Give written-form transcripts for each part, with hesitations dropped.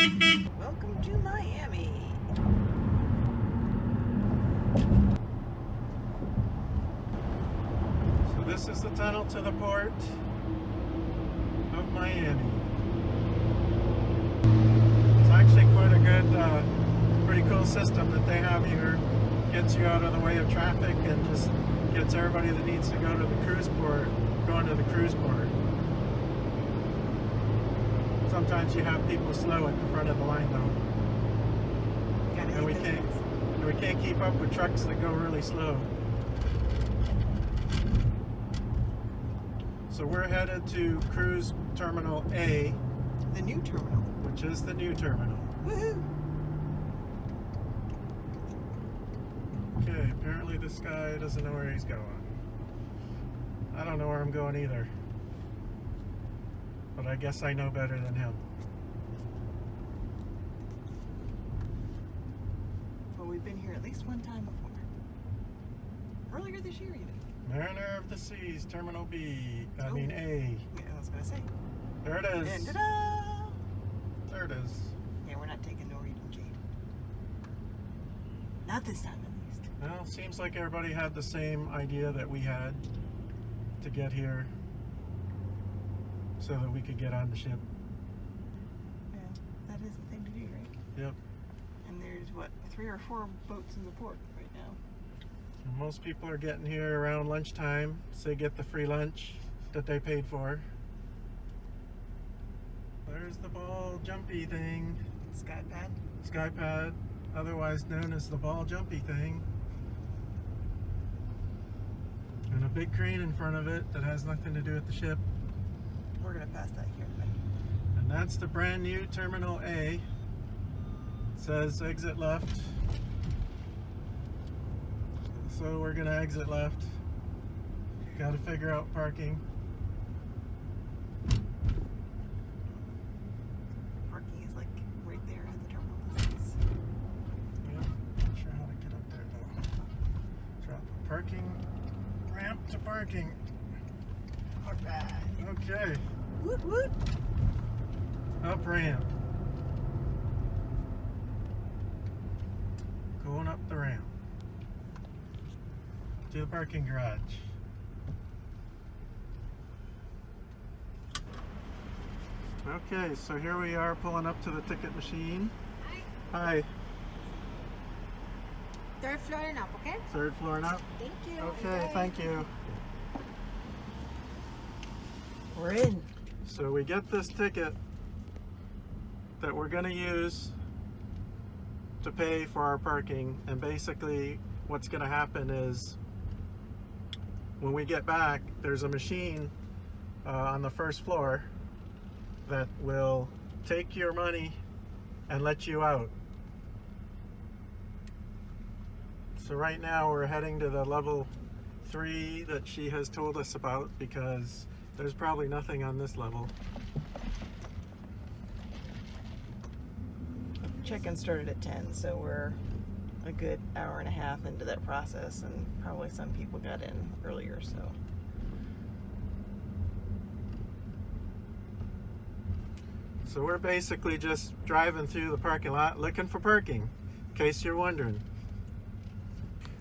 Welcome to Miami. So this is the tunnel to the port of Miami. It's actually quite a good, pretty cool system that they have here. Gets you out of the way of traffic and just gets everybody that needs to go to the cruise port going to the cruise port. Sometimes you have people slow at the front of the line though. And we can't keep up with trucks that go really slow. So we're headed to Cruise Terminal A. The new terminal. Which is the new terminal. Woohoo! Okay, apparently this guy doesn't know where he's going. I don't know where I'm going either. But I guess I know better than him. Well, we've been here at least one time before. Earlier this year, even. Mariner of the Seas, Terminal B. I mean A. Yeah, I was gonna say. There it is. And ta-da! There it is. Yeah, we're not taking Norwegian Jade. Not this time, at least. Well, seems like everybody had the same idea that we had to get here so that we could get on the ship. Yeah, that is the thing to do, right? Yep. And there's, what, 3 or 4 boats in the port right now. And most people are getting here around lunchtime, so they get the free lunch that they paid for. There's the ball jumpy thing. Sky pad. Sky pad, otherwise known as the ball jumpy thing. And a big crane in front of it that has nothing to do with the ship. We're gonna pass that here, buddy. And that's the brand new Terminal A. It says exit left. So we're gonna exit left. Gotta figure out parking. Parking is like right there at the terminal. This is. Yeah, not sure how to get up there though. Drop a parking ramp to parking. Alright. Okay, Woot woot. up ramp. Going up the ramp to the parking garage. Okay, so here we are pulling up to the ticket machine. Hi. Third floor and up, okay? Third floor and up. Thank you. Okay, thank you. We're in. So we get this ticket that we're going to use to pay for our parking, and basically what's going to happen is when we get back, there's a machine on the first floor that will take your money and let you out. So right now we're heading to the level 3 that she has told us about, because there's probably nothing on this level. Check-in started at 10, so we're a good hour and a half into that process, and probably some people got in earlier, so. So we're basically just driving through the parking lot looking for parking, in case you're wondering.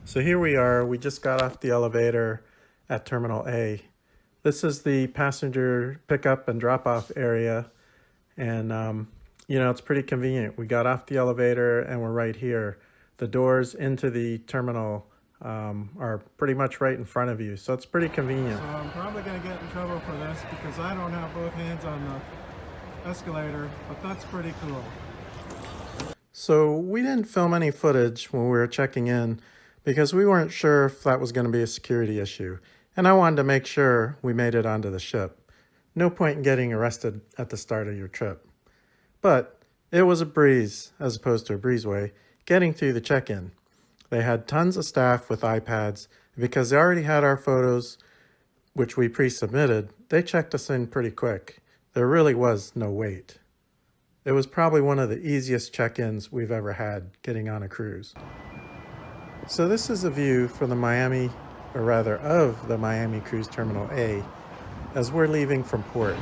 So here we are, we just got off the elevator at Terminal A. This is the passenger pickup and drop-off area, and you know, it's pretty convenient. We got off the elevator and we're right here. The doors into the terminal are pretty much right in front of you, so it's pretty convenient. So I'm probably going to get in trouble for this because I don't have both hands on the escalator, but that's pretty cool. So we didn't film any footage when we were checking in because we weren't sure if that was going to be a security issue, and I wanted to make sure we made it onto the ship. No point in getting arrested at the start of your trip. But it was a breeze, as opposed to a breezeway, getting through the check-in. They had tons of staff with iPads. Because they already had our photos, which we pre-submitted, they checked us in pretty quick. There really was no wait. It was probably one of the easiest check-ins we've ever had getting on a cruise. So this is a view from the Miami, or rather of the Miami Cruise Terminal A, as we're leaving from port.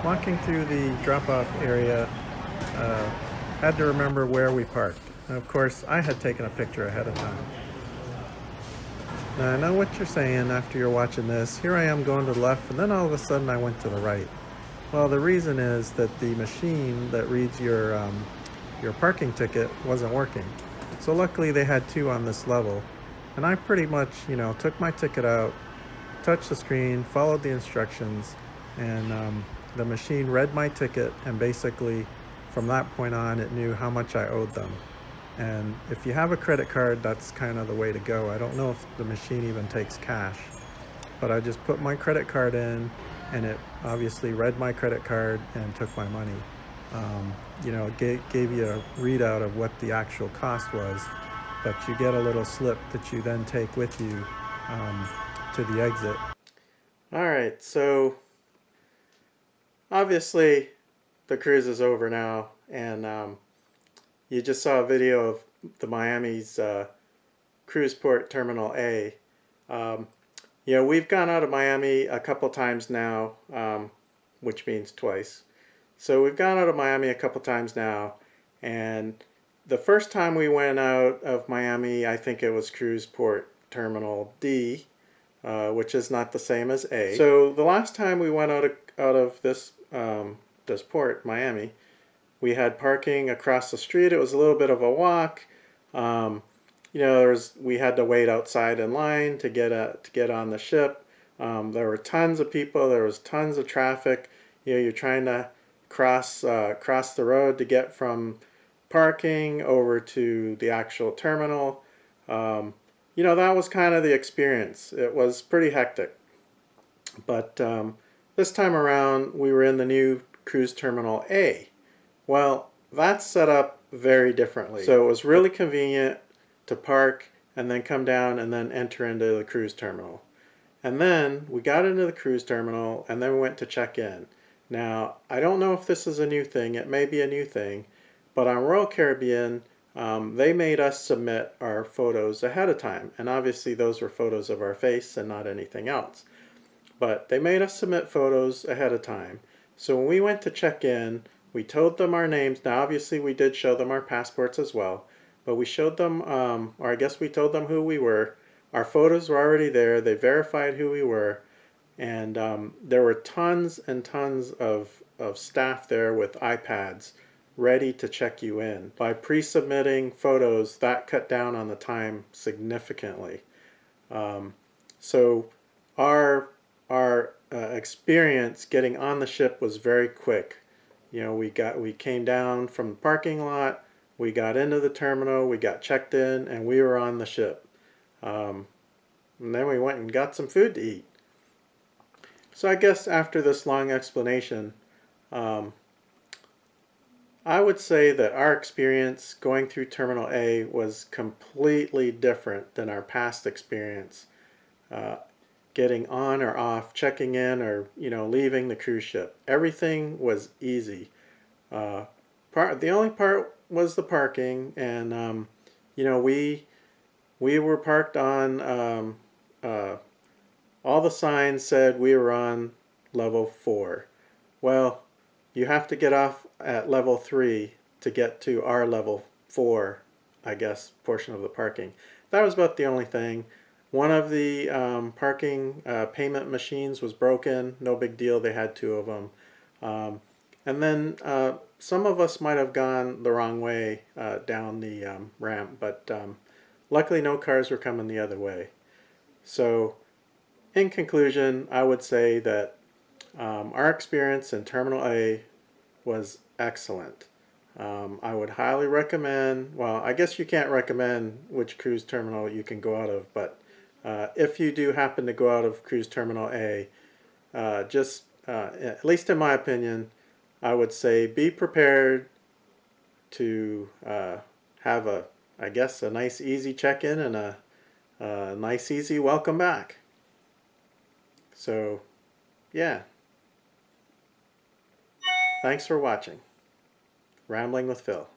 Walking through the drop-off area, had to remember where we parked. And of course, I had taken a picture ahead of time. Now I know what you're saying after you're watching this. Here I am going to the left, and then all of a sudden I went to the right. Well, the reason is that the machine that reads your parking ticket wasn't working. So luckily they had two on this level. And I pretty much, took my ticket out, touched the screen, followed the instructions, and the machine read my ticket, and basically from that point on it knew how much I owed them. And if you have a credit card, that's kind of the way to go. I don't know if the machine even takes cash, but I just put my credit card in, and it obviously read my credit card and took my money. It gave you a readout of what the actual cost was, but you get a little slip that you then take with you to the exit. All right, so obviously the cruise is over now, and you just saw a video of the Miami's cruise port Terminal A. We've gone out of Miami a couple times now, which means twice. So we've gone out of Miami a couple times now, and the first time we went out of Miami, I think it was cruise port Terminal D, which is not the same as A. So the last time we went out of this port, Miami, we had parking across the street. It was a little bit of a walk. We had to wait outside in line to get on the ship. There were tons of people. There was tons of traffic. You're trying to cross the road to get from parking over to the actual terminal. That was kind of the experience. It was pretty hectic. But this time around, we were in the new cruise terminal A. Well, that's set up very differently. So it was really convenient to park and then come down and then enter into the cruise terminal. And then we got into the cruise terminal, and then we went to check in. Now, I don't know if this is a new thing. It may be a new thing, but on Royal Caribbean, they made us submit our photos ahead of time. And obviously those were photos of our face and not anything else. But they made us submit photos ahead of time. So when we went to check in, we told them our names. Now obviously we did show them our passports as well, but we showed them, or I guess we told them who we were. Our photos were already there. They verified who we were. And there were tons and tons of staff there with iPads ready to check you in. By pre-submitting photos, that cut down on the time significantly. So our experience getting on the ship was very quick. We came down from the parking lot, we got into the terminal, we got checked in, and we were on the ship. And then we went and got some food to eat. So I guess after this long explanation, I would say that our experience going through Terminal A was completely different than our past experience getting on or off, checking in, or leaving the cruise ship. Everything was easy. The only part was the parking, and we were parked on. All the signs said we were on level 4. Well, you have to get off at level 3 to get to our level 4, I guess, portion of the parking. That was about the only thing. One of the parking payment machines was broken. No big deal. They had 2 of them. And then some of us might have gone the wrong way down the ramp, but luckily no cars were coming the other way. So in conclusion, I would say that our experience in Terminal A was excellent. I would highly recommend, well, I guess you can't recommend which cruise terminal you can go out of, but if you do happen to go out of cruise terminal A, at least in my opinion, I would say be prepared to have a nice easy check-in and a nice easy welcome back. So, yeah. Thanks for watching. Rambling with Phil.